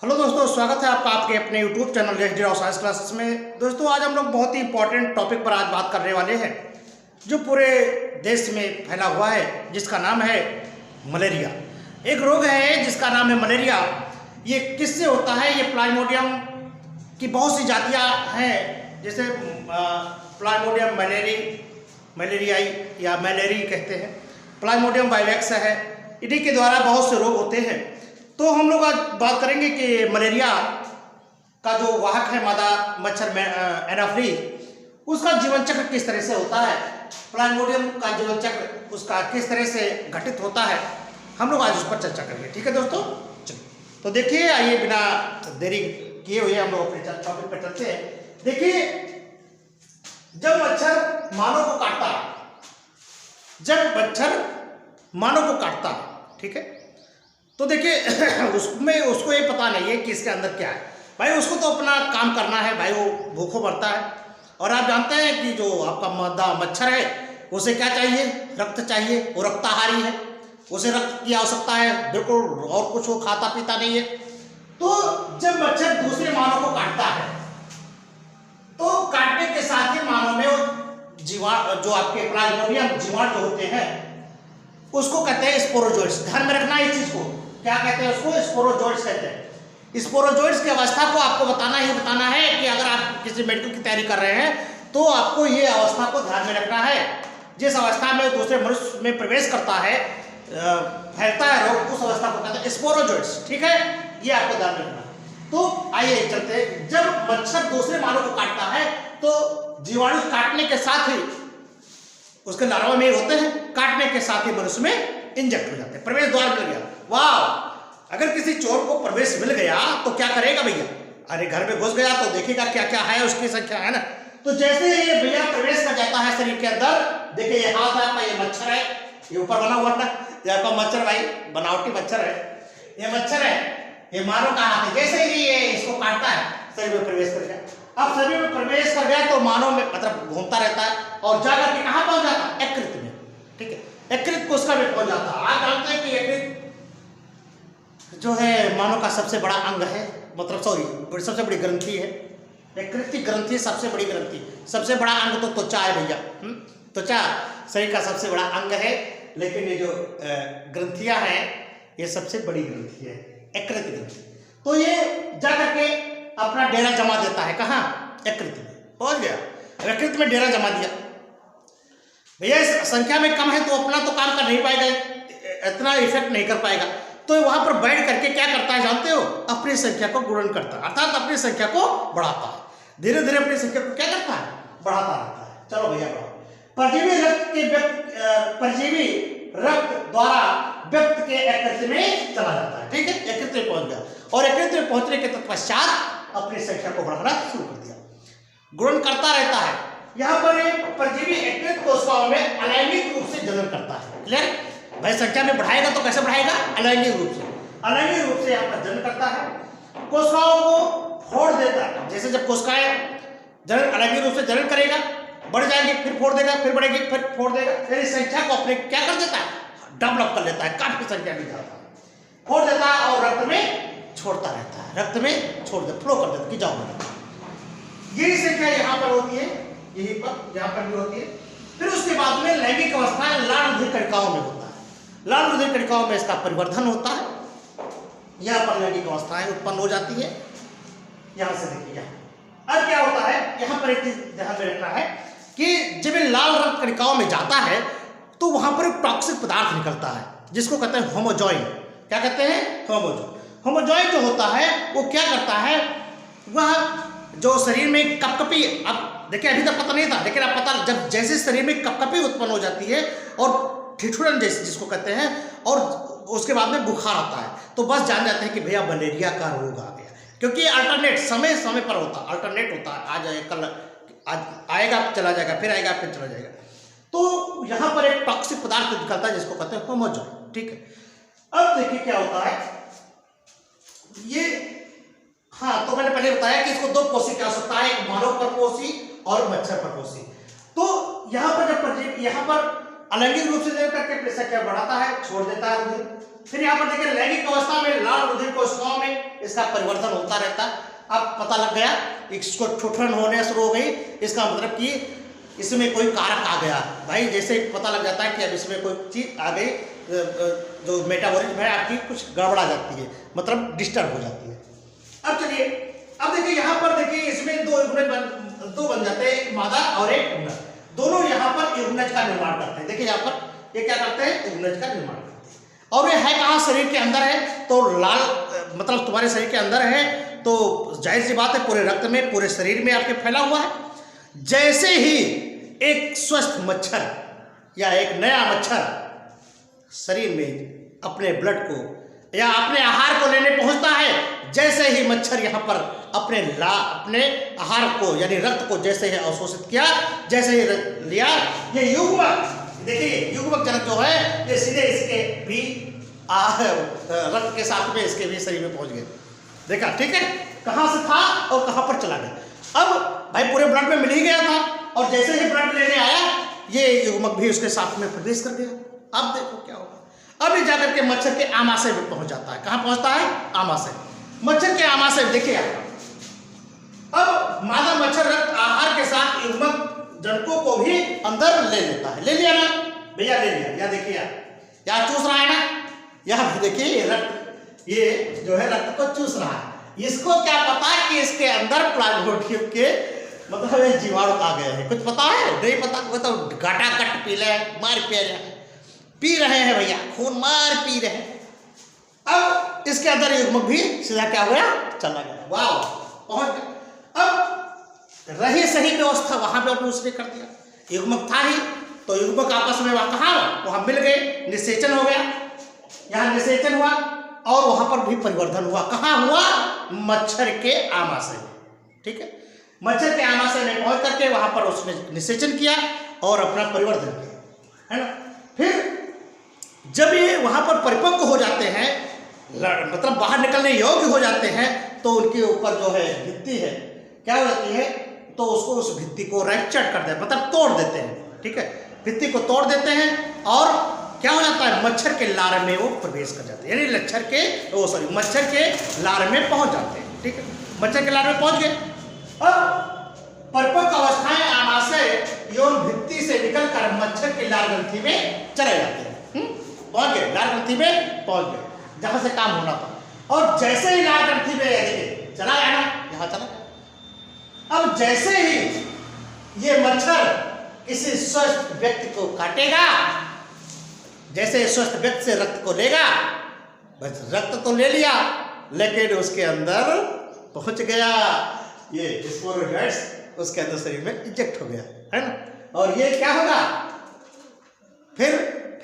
Hello दोस्तों, स्वागत है आपका आपके अपने YouTube channel H D Rao science classes में। दोस्तों, आज हम लोग बहुत ही इंपॉर्टेंट टॉपिक पर आज बात करने वाले हैं जो पूरे देश में फैला हुआ है, जिसका नाम है मलेरिया। एक रोग है जिसका नाम है मलेरिया। ये किससे होता है? ये प्लाज्मोडियम की बहुत सी जातियाँ हैं, जैसे प्लाज्मोडियम मलेरियाई या मलेरी कहते हैं, प्लाज्मोडियम वाइवेक्स है। इन्हीं के द्वारा बहुत से रोग होते हैं। तो हम लोग आज बात करेंगे कि मलेरिया का जो वाहक है मादा मच्छर में एनाफ्रीज, उसका जीवन चक्र किस तरह से होता है, प्लाज्मोडियम का जीवन चक्र उसका किस तरह से घटित होता है, हम लोग आज उस पर चर्चा करेंगे। ठीक है दोस्तों, चलिए तो देखिए, आइए बिना देरी किए हुए हम लोग अपने टॉपिक पर चलते हैं। देखिए, जब मच्छर मानव को काटता ठीक है, तो देखिए उसमें उसको ये पता नहीं है कि इसके अंदर क्या है। भाई उसको तो अपना काम करना है, भाई वो भूखों मरता है। और आप जानते हैं कि जो आपका मादा मच्छर है उसे क्या चाहिए? रक्त चाहिए। वो रक्ताहारी है, उसे रक्त की आवश्यकता है, बिल्कुल, और कुछ वो खाता पीता नहीं है। तो जब मच्छर दूसरे मानव को काटता है तो काटने के साथ ही मानव में वो जीवाणु, जो आपके प्लाज्मोडियम जीवाणु जो होते हैं, उसको कहते हैं स्पोरोजोइट्स। ध्यान में रखना इस चीज को, क्या कहते हैं उसको? स्पोरोजोइट्स कहते हैं। स्पोरोजोइट्स की अवस्था को आपको बताना है कि अगर आप किसी मेडिकल की तैयारी कर रहे हैं तो आपको ये अवस्था को ध्यान में रखना है। जिस अवस्था में दूसरे मनुष्य में प्रवेश करता है, फैलता है रोग, उस अवस्था को कहते हैं स्पोरोजोइट्स। ठीक है, ये आपको ध्यान में रखना है। तो आइए चलते हैं। जब मच्छर दूसरे मानव को काटता है तो जीवाणु काटने के साथ ही उसके लार्वा में होते हैं, काटने के साथ ही मनुष्य में इंजेक्ट हो जाते हैं, प्रवेश द्वार मिल गया। वाह! अगर किसी चोर को प्रवेश मिल गया तो क्या करेगा भैया? अरे घर में घुस गया तो देखेगा क्या क्या है, उसकी संख्या है ना। तो जैसे ये भैया प्रवेश कर जाता है शरीर के अंदर, देखिए ये हाथ आपका, ये मच्छर है, ये ऊपर बना हुआ ना, ये आपका मच्छर, भाई बनावटी मच्छर है, ये मच्छर है, ये मानव का हाथ है। जैसे ही ये इसको काटता है शरीर में प्रवेश कर गया। अब शरीर में प्रवेश कर गया तो मानव में मतलब घूमता रहता है और जाकर के कहाँ पहुंच जाता है? यकृत में। ठीक है, यकृत कोशिका में पहुंच जाता है। आप जानते हैं कि यकृत जो है मानव का सबसे बड़ा अंग है, मतलब सबसे बड़ी ग्रंथि है। यकृत की ग्रंथि सबसे बड़ी ग्रंथि, सबसे बड़ा अंग तो त्वचा है भैया। त्वचा शरीर का सबसे बड़ा अंग है, लेकिन ये जो ग्रंथियां हैं ये सबसे बड़ी ग्रंथि है, यकृत की ग्रंथि। तो ये जाकर के अपना डेरा जमा देता है। कहाँ? यकृत में पहुंच गया। यकृत में डेरा जमा दिया। भैया इस संख्या में कम है तो अपना तो काम कर नहीं पाएगा, इतना इफेक्ट नहीं कर पाएगा। तो वहां पर बैठ करके क्या करता है जानते हो? अपनी संख्या को गुणन करता है, अर्थात अपनी संख्या को बढ़ाता है। धीरे धीरे अपनी संख्या को क्या करता है? बढ़ाता रहता है। चलो भैया बढ़ाओ। परजीवी रक्त द्वारा व्यक्ति के यकृत में चला जाता है। ठीक है, यकृत में पहुंच गया और यकृत में पहुंचने के तत्पश्चात अपनी संख्या को बढ़ाना शुरू कर दिया, गुणन करता रहता है। यहाँ पर परजीवी यकृत कोशिकाओं में अलैंगिक रूप से जनन करता है। क्लियर? भाई संख्या में बढ़ाएगा तो कैसे बढ़ाएगा? अलैंगिक रूप से। अलैंगिक रूप से यहाँ पर जनन करता है, कोशिकाओं को फोड़ देता है। जैसे जब कोशिकाएं जनन अलैंगिक रूप से जनन करेगा, बढ़ जाएंगे, फिर फोड़ देगा, फिर बढ़ेगी, फिर फोड़ देगा, फिर इस संख्या को अपने क्या कर देता है? डेवलप कर लेता है, काफी संख्या में जाता है, फोड़ देता है और रक्त में छोड़ता रहता है, रक्त में छोड़ दे, फ्लो कर देता कि जाओ बेटा। यही संख्या यहाँ पर होती है, यहीं पर, यहाँ पर भी होती है। फिर उसके बाद में लैंगिक अवस्था लाल रुधिर कणिकाओं में होता है। लाल रुधिर कणिकाओं में इसका परिवर्धन होता है। यहाँ पर लैंगिक अवस्थाएं उत्पन्न हो जाती है। यहाँ से देखिए, यहाँ अब क्या होता है, यहाँ पर एक चीज ध्यान में रखना है कि जब ये लाल रक्त कणिकाओं में जाता है तो वहां पर एक टॉक्सिक पदार्थ निकलता है जिसको कहते हैं होमोजॉइन। क्या कहते हैं? होमोजॉइन। होमोजॉइन जो होता है वो क्या करता है, वह जो शरीर में कपकपी, अब देखिए अभी तक पता नहीं था, लेकिन अब पता, जब जैसे शरीर में कपकपी उत्पन्न हो जाती है और ठिठुरन जैसे जिसको कहते हैं, और उसके बाद में बुखार आता है, तो बस जान जाते हैं कि भैया मलेरिया का रोग आ गया। क्योंकि अल्टरनेट समय समय पर होता, अल्टरनेट होता है, आज आए कल, आज आएगा चला जाएगा, फिर आएगा फिर चला जाएगा। तो यहाँ पर एक टॉक्सिक पदार्थ निकलता है जिसको कहते हैं होमोजॉइन। ठीक है, अब देखिए क्या होता है ये। हाँ, तो मैंने पहले बताया कि इसको दो पोषी की आवश्यकता है, एक मानव परपोषी और मच्छर परपोषी। तो यहाँ पर जब यहाँ पर अलैंगिक रूप से जब करके प्रेशर क्या बढ़ाता है, छोड़ देता है रुधिर। फिर यहाँ पर देखिए लैंगिक अवस्था में लाल रुधिर कोशिकाओं में इसका परिवर्तन होता रहता है। अब पता लग गया, इसको ठुठन होने शुरू हो गई, इसका मतलब कि इसमें कोई कारक आ गया। भाई जैसे पता लग जाता है कि अब इसमें कोई चीज़ आ गई, जो मेटाबॉलिज्म है आपकी कुछ गड़बड़ा जाती है, मतलब डिस्टर्ब हो जाती है। अब चलिए, अब देखिए यहाँ पर देखिए इसमें दो बन जाते हैं, एक मादा और एक पुंगज। दोनों यहाँ पर युग्मज का निर्माण करते हैं। देखिए यहाँ पर ये क्या करते हैं, युग्मज का निर्माण करते हैं। और ये है कहाँ, शरीर के अंदर है। तो लाल मतलब तुम्हारे शरीर के अंदर है, तो जाहिर सी बात है पूरे रक्त में, पूरे शरीर में आपके फैला हुआ है। जैसे ही एक स्वस्थ मच्छर या एक नया मच्छर शरीर में अपने ब्लड को या अपने आहार को लेने पहुंचता है, जैसे ही मच्छर यहाँ पर अपने आहार को यानी रक्त को जैसे ही अवशोषित किया, जैसे ही लिया, ये युग्मक, देखिए युग्मक जनक जो है ये सीधे इसके भी रक्त के साथ में इसके भी शरीर में पहुंच गए। देखा, ठीक है, कहाँ से था और कहाँ पर चला गया। अब भाई पूरे ब्लड में मिल ही गया था, और जैसे ही ब्लड लेने आया ये युग्मक भी उसके साथ में प्रवेश कर गया। अब देखो क्या होगा, अब ये जाकर के मच्छर के आमाशय में पहुंच जाता है। कहाँ पहुंचता है, आमाशय, मच्छर के आमाशय। देखिए अब मादा मच्छर रक्त आहार के साथ युग्मक जनकों को भी अंदर ले लेता है। ले लिया ना भैया, ले लिया। या देखिए यहाँ चूस रहा है ना, यहाँ देखिए रक्त, ये जो है रक्त को चूस रहा है। इसको क्या पता कि इसके अंदर प्लाज्मोडियम के मतलब जीवाणु आ गए हैं, कुछ पता है? नहीं पता। वो तो घटाघट पी ले, मार पी रहे हैं भैया, खून मार पी रहे हैं। अब इसके अंदर युग्मक भी सीधा क्या हो गया, चला गया। वाह, पहुंच गया। अब रही सही व्यवस्था वहां पे उसने कर दिया। युग्मक था ही, तो युग्मक आपस में वहां कहा, वहां मिल गए, निषेचन हो गया। यहाँ निषेचन हुआ और वहां पर भी परिवर्धन हुआ। कहाँ हुआ, मच्छर के आमाशय में। ठीक है, मच्छर के आमाशय में पहुंच करके वहां पर उसने निषेचन किया और अपना परिवर्तन किया, है ना। फिर जब ये वहां पर परिपक्व हो जाते हैं, मतलब बाहर निकलने योग्य हो जाते हैं, तो उनके ऊपर जो है भित्ति है, क्या हो जाती है, तो उसको उस भित्ति को रैप्चर कर देते हैं, मतलब तोड़ देते हैं। ठीक है, भित्ति को तोड़ देते हैं और क्या हो जाता है, मच्छर के लार में वो प्रवेश कर जाते हैं, यानी मच्छर के लार में पहुंच जाते हैं। ठीक है, मच्छर के लार में पहुंच गए। अब परिपक्व अवस्थाएं आमाशय यौन भित्ति से निकलकर मच्छर के लार ग्रंथि में चले जाते हैं। पहुंच गए, लार ग्रंथि में पहुंच गए, जहां से काम होना था। और जैसे ही लार ग्रंथि में देखिए चला गया ना, यहां चला गया। अब जैसे ही ये मच्छर किसी स्वस्थ व्यक्ति को काटेगा, जैसे स्वस्थ व्यक्ति से रक्त को लेगा, बस रक्त तो ले लिया, लेकिन उसके अंदर पहुंच गया ये स्पोरोइड्स, उसके अंदर शरीर में इंजेक्ट हो गया, है ना। और ये क्या होगा, फिर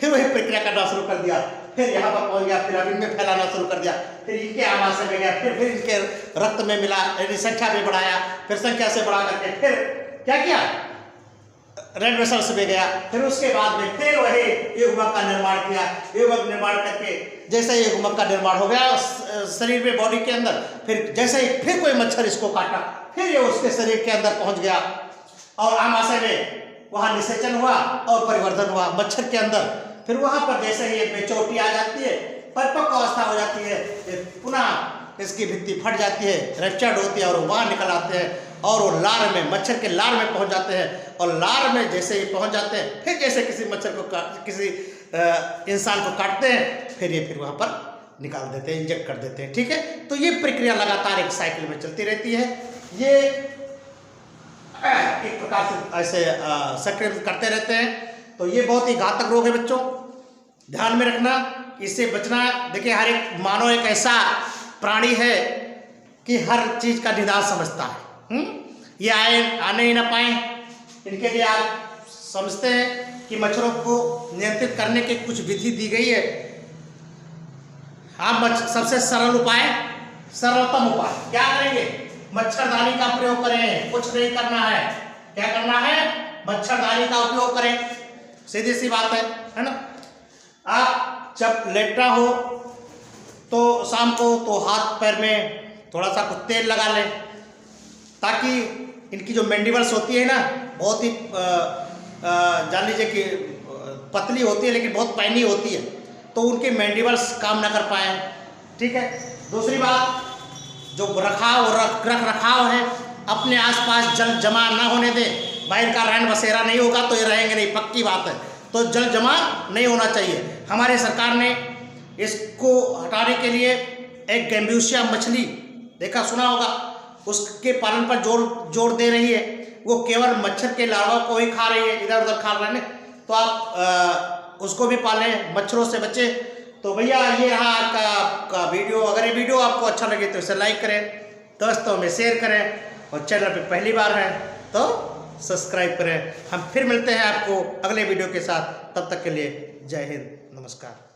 वही प्रक्रिया करना शुरू कर दिया, फिर यहाँ पर पहुंच गया, फिर अब इनमें फैलाना शुरू कर दिया, फिर इनके आमाशय में गया, फिर इनके रक्त में मिला, यानी संख्या भी बढ़ाया, फिर संख्या से बढ़ा करके फिर क्या किया, रेड वेसल्स में गया, फिर उसके बाद में फिर वही युग्मक का निर्माण किया। युग्मक निर्माण करके जैसे ही युग्मक का निर्माण हो गया शरीर में, बॉडी के अंदर, फिर जैसे ही फिर कोई मच्छर इसको काटा, फिर ये उसके शरीर के अंदर पहुंच गया और आमाशय में वहां निषेचन हुआ और परिवर्धन हुआ मच्छर के अंदर। फिर वहां पर जैसे ही बेचौटी आ जाती है, परिपक्व अवस्था हो जाती है, पुनः इसकी भित्ति फट जाती है, रैप्चर्ड होती है और वो बाहर निकल आते हैं और वो लार में, मच्छर के लार में पहुंच जाते हैं। और लार में जैसे ही पहुंच जाते हैं, फिर जैसे किसी मच्छर को किसी इंसान को काटते हैं, फिर वहां पर निकाल देते हैं, इंजेक्ट कर देते हैं। ठीक है, तो ये प्रक्रिया लगातार एक साइकिल में चलती रहती है। ये एक प्रकार से ऐसे सक्रिय करते रहते हैं। तो ये बहुत ही घातक रोग है बच्चों, ध्यान में रखना, इससे बचना। देखिए हर एक मानव एक ऐसा प्राणी है कि हर चीज का निदान समझता है। ये आने ही ना पाए, इनके लिए आप समझते हैं कि मच्छरों को नियंत्रित करने की कुछ विधि दी गई है। आप सबसे सरल उपाय, सरलतम उपाय क्या करेंगे, मच्छरदानी का प्रयोग करें। कुछ नहीं करना है, क्या करना है, मच्छरदानी का उपयोग करें, सीधी सी बात है ना। आप जब लेटना हो तो शाम को तो हाथ पैर में थोड़ा सा कुछ तेल लगा लें, ताकि इनकी जो मैंडिबल्स होती है ना, बहुत ही जान लीजिए कि पतली होती है लेकिन बहुत पैनी होती है, तो उनके मैंडिबल्स काम ना कर पाए। ठीक है, दूसरी बात, जो रख रखाव है, अपने आसपास जल जमा ना होने दें। भाई इनका रैन बसेरा नहीं होगा तो ये रहेंगे नहीं, पक्की बात है। तो जल जमा नहीं होना चाहिए। हमारी सरकार ने इसको हटाने के लिए एक गैम्बूसिया मछली देखा सुना होगा, उसके पालन पर जोर दे रही है। वो केवल मच्छर के लार्वा को ही खा रही है, इधर उधर खा रहे हैं। तो आप उसको भी पालें, मच्छरों से बचे। तो भैया ये रहा आपका वीडियो। अगर ये वीडियो आपको अच्छा लगे तो इसे लाइक करें, दोस्तों में शेयर करें, और चैनल पे पहली बार है तो सब्सक्राइब करें। हम फिर मिलते हैं आपको अगले वीडियो के साथ। तब तक के लिए जय हिंद, नमस्कार।